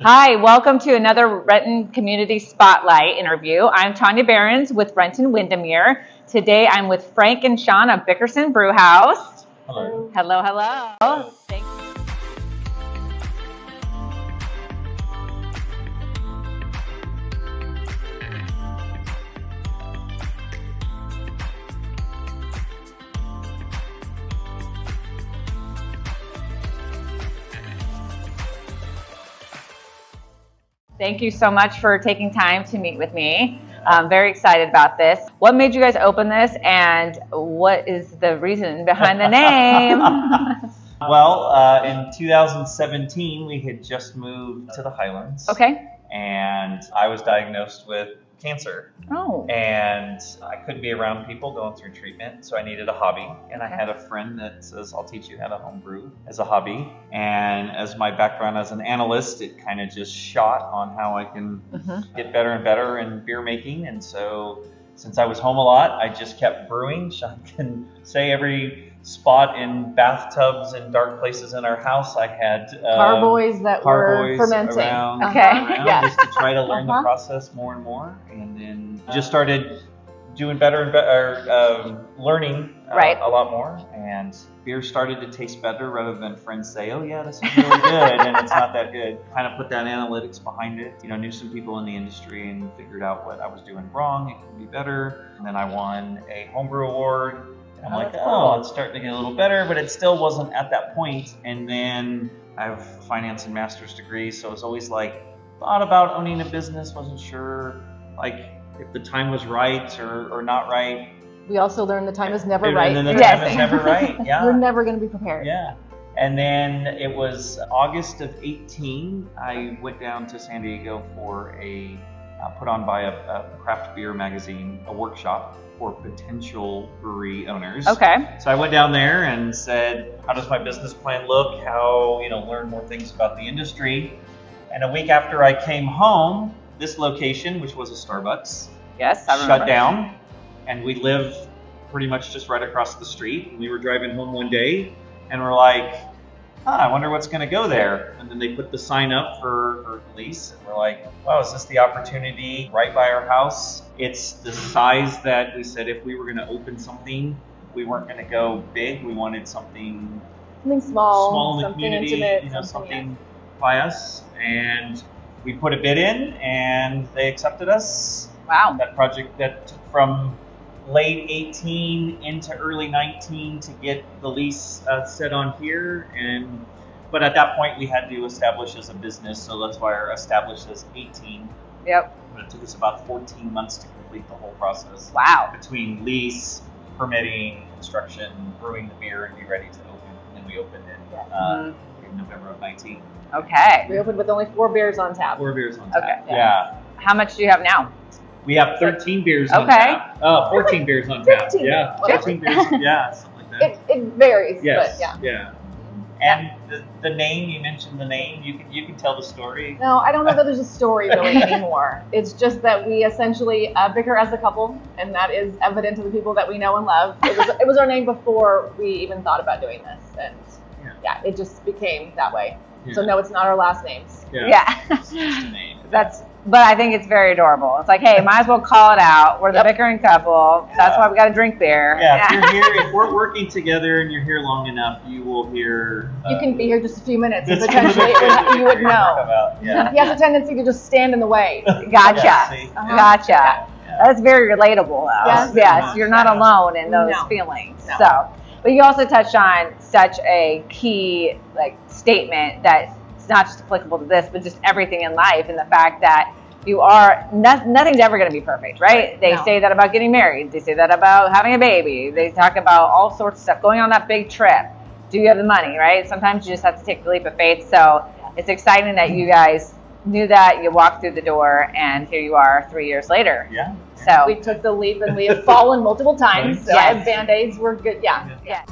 Hi, welcome to another Renton Community Spotlight interview. I'm Tanya Barrans with Renton Windermere. Today I'm with Frank and Shaunn of Bickersons Brewhouse. Hello. Hello, hello. Thank you. Thank you so much for taking time to meet with me. I'm very excited about this. What made you guys open this, and what is the reason behind the name? Well, in 2017, we had just moved to the Highlands. Okay. And I was diagnosed with cancer. Oh. And I couldn't be around people going through treatment, so I needed a hobby. And I had a friend that says, I'll teach you how to homebrew as a hobby. And as my background as an analyst, it kind of just shot on how I can get better and better in beer making. And so since I was home a lot, I just kept brewing. Shaunn can say every spot in bathtubs and dark places in our house, I had carboys that were fermenting. Around, just to try to learn the process more and more, and then just started doing better and better, learning a lot more, and beer started to taste better rather than friends say, oh yeah, this is really good, and it's not that good. Kind of put that analytics behind it. You know, knew some people in the industry and figured out what I was doing wrong. It could be better. And then I won a homebrew award. I'm like, oh, it's starting to get a little better, but it still wasn't at that point. And then I have finance and master's degrees, so it's always like, thought about owning a business, wasn't sure, like, if the time was right or not right. We also learned the time is never right. And then the time is never right, yeah. You're never going to be prepared. Yeah. And then it was August of 18, I went down to San Diego for a, put on by a craft beer magazine, a workshop for potential brewery owners. Okay. So I went down there and said, how does my business plan look? How, learn more things about the industry. And a week after I came home, this location, which was a Starbucks, shut down. And we live pretty much just right across the street. And we were driving home one day and we're like, I wonder what's going to go there. And then they put the sign up for lease. And we're like, wow, is this the opportunity right by our house? It's the size that we said if we were going to open something, we weren't going to go big. We wanted something small in the community, intimate, something by us. And we put a bid in and they accepted us. Wow. That project that took from late 18 into early 19 to get the lease set on here, but at that point we had to establish as a business, so that's why our established as 18. Yep. But it took us about 14 months to complete the whole process. Wow. Between lease, permitting, construction, brewing the beer, and be ready to open. And we opened in November of 19. Okay. We opened with only 4 beers on tap. 4 beers on tap. Okay. Yeah. How much do you have now? We have 13 beers on tap. 14 beers on tap. 15. Yeah, 14 beers. Yeah, something like that. It varies, Yes. but yeah. And the name, you mentioned the name. You can tell the story. No, I don't know that there's a story really anymore. It's just that we essentially bicker as a couple, and that is evident to the people that we know and love. It was our name before we even thought about doing this, and it just became that way. Yeah. So no, it's not our last names. Yeah. It's just a name. But I think it's very adorable. It's like, hey, might as well call it out. We're the bickering couple. Yeah. That's why we got to drink beer. Yeah, if you're here, if we're working together and you're here long enough, you will hear. You can be here just a few minutes, and potentially you would know. Yeah. He has a tendency to just stand in the way. Gotcha. Gotcha. Yeah. That's very relatable, though. Yes. You're not alone in those feelings. No. So, but you also touched on such a key statement that. It's not just applicable to this, but just everything in life, and the fact that nothing's ever going to be perfect, right? They say that about getting married. They say that about having a baby. They talk about all sorts of stuff, going on that big trip. Do you have the money, right? Sometimes you just have to take the leap of faith. So it's exciting that you guys knew that, you walked through the door, and here you are 3 years later. Yeah. So we took the leap, and we have fallen multiple times. So Band-Aids were good. Yeah.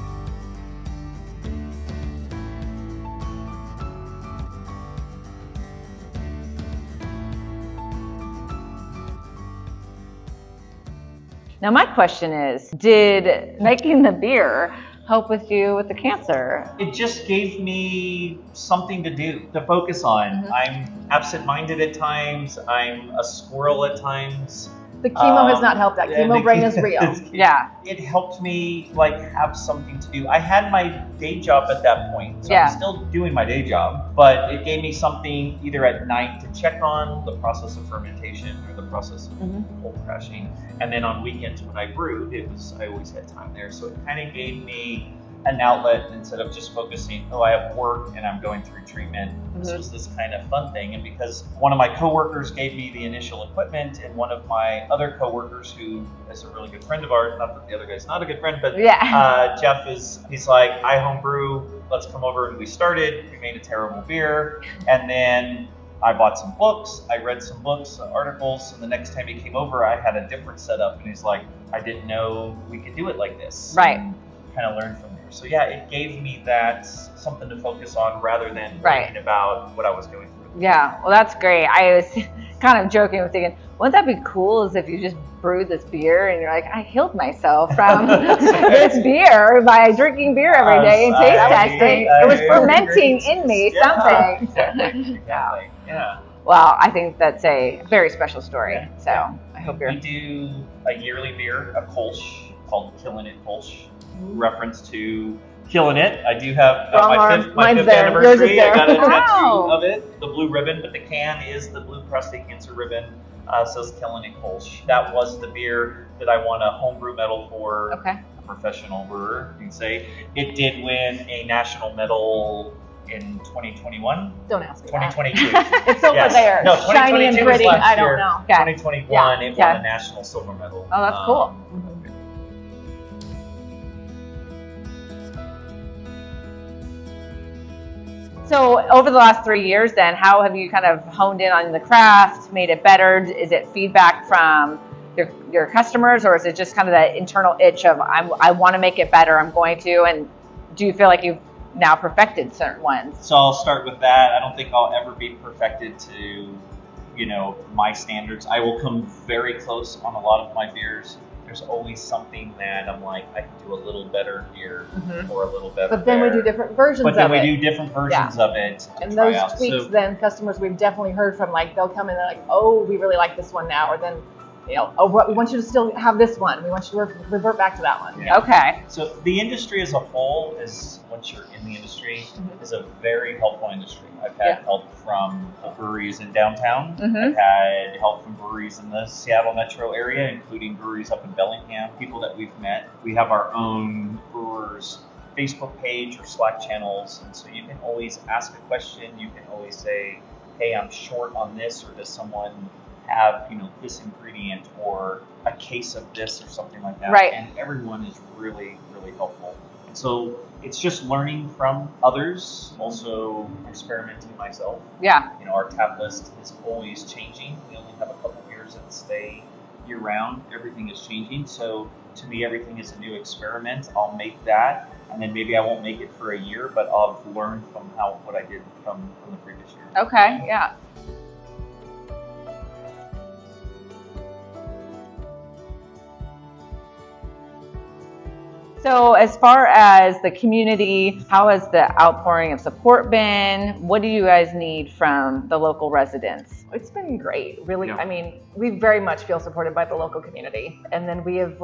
Now my question is, did making the beer help with you with the cancer? It just gave me something to do, to focus on. I'm absent-minded at times. I'm a squirrel at times. The chemo has not helped. That chemo brain is real. Yeah. It helped me have something to do. I had my day job at that point, so I'm still doing my day job, but it gave me something either at night to check on the process of fermentation or the process of cold crashing, and then on weekends when I brewed, I always had time there. So it kind of gave me an outlet instead of just focusing, I have work and I'm going through treatment. This was this kind of fun thing. And because one of my coworkers gave me the initial equipment, and one of my other coworkers, who is a really good friend of ours, not that the other guy's not a good friend, but Jeff he's like, I homebrew, let's come over. And we started, we made a terrible beer. And then I bought some books, I read some books, articles, and the next time he came over, I had a different setup. And he's like, I didn't know we could do it like this. Right. And kind of learned from there. So yeah, it gave me that something to focus on rather than thinking about what I was going through. Yeah, well, that's great. I was kind of joking with thinking, wouldn't that be cool as if you just brewed this beer and you're like, I healed myself from this beer by drinking beer every day and taste testing. It was fermenting in me something. Exactly. Yeah. Well, I think that's a very special story. So I hope you're... We do a yearly beer, a Kolsch, called Killin' It Kolsch. Reference to killing it. I do have my fifth anniversary. I got a tattoo of it, the blue ribbon, but the can is the blue prostate cancer ribbon. Says Killin' It Kolsch. That was the beer that I won a homebrew medal for. A professional brewer, you can say. It did win a national medal in 2021. Don't ask me. 2022. It's over there. No, shiny and pretty. I don't know. 2021, it won a national silver medal. Oh, that's cool. So over the last 3 years then, how have you kind of honed in on the craft, made it better? Is it feedback from your customers, or is it just kind of that internal itch of I want to make it better, I'm going to, and do you feel like you've now perfected certain ones? So I'll start with that. I don't think I'll ever be perfected to, my standards. I will come very close on a lot of my beers. There's always something that I'm like, I can do a little better here or a little better But then we do different versions of it. But then we do different versions of it. And those tweaks, then customers we've definitely heard from, they'll come in and they're like, oh, we really like this one now. Or then, we want you to still have this one. We want you to revert back to that one. Yeah. Okay. So the industry as a whole once you're in the industry, is a very helpful industry. I've had help from breweries in downtown. I've had help from breweries in the Seattle metro area, including breweries up in Bellingham, people that we've met. We have our own brewers Facebook page or Slack channels, and so you can always ask a question. You can always say, hey, I'm short on this, or does someone have this ingredient or a case of this or something like that. Right. And everyone is really, really helpful. And so it's just learning from others, also experimenting myself. Yeah. Our tap list is always changing. We only have a couple beers that stay year round. Everything is changing. So to me, everything is a new experiment. I'll make that, and then maybe I won't make it for a year, but I'll learn from what I did from the previous year. Okay. Yeah. So as far as the community, how has the outpouring of support been? What do you guys need from the local residents? It's been great, really. Yeah. I mean, we very much feel supported by the local community. And then we have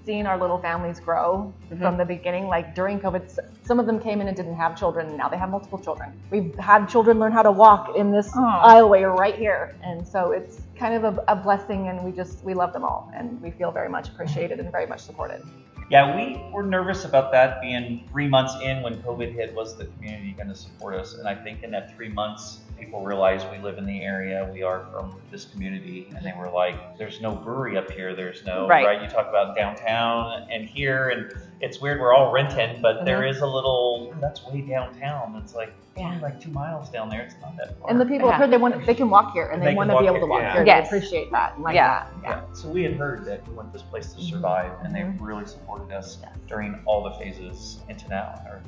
seen our little families grow from the beginning. During COVID, some of them came in and didn't have children, and now they have multiple children. We've had children learn how to walk in this aisleway right here. And so it's kind of a blessing, and we love them all. And we feel very much appreciated and very much supported. Yeah, we were nervous about that being 3 months in when COVID hit. Was the community going to support us? And I think in that 3 months, people realized we live in the area. We are from this community. And they were like, there's no brewery up here. There's no, right? You talk about downtown and here. And it's weird. We're all Renton, but there is a little, that's way downtown. It's only 2 miles down there. It's not that far. And the people up here, they can walk here, and they want to be able to walk here. Yes. They appreciate that. Yeah. So we had heard that we want this place to survive, and they really supported us during all the phases into now, or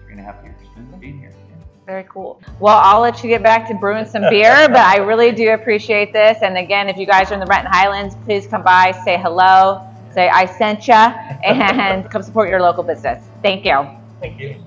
3.5 years being here. Very cool. Well, I'll let you get back to brewing some beer, but I really do appreciate this. And again, if you guys are in the Renton Highlands, please come by, say hello, say I sent ya, and come support your local business. Thank you. Thank you.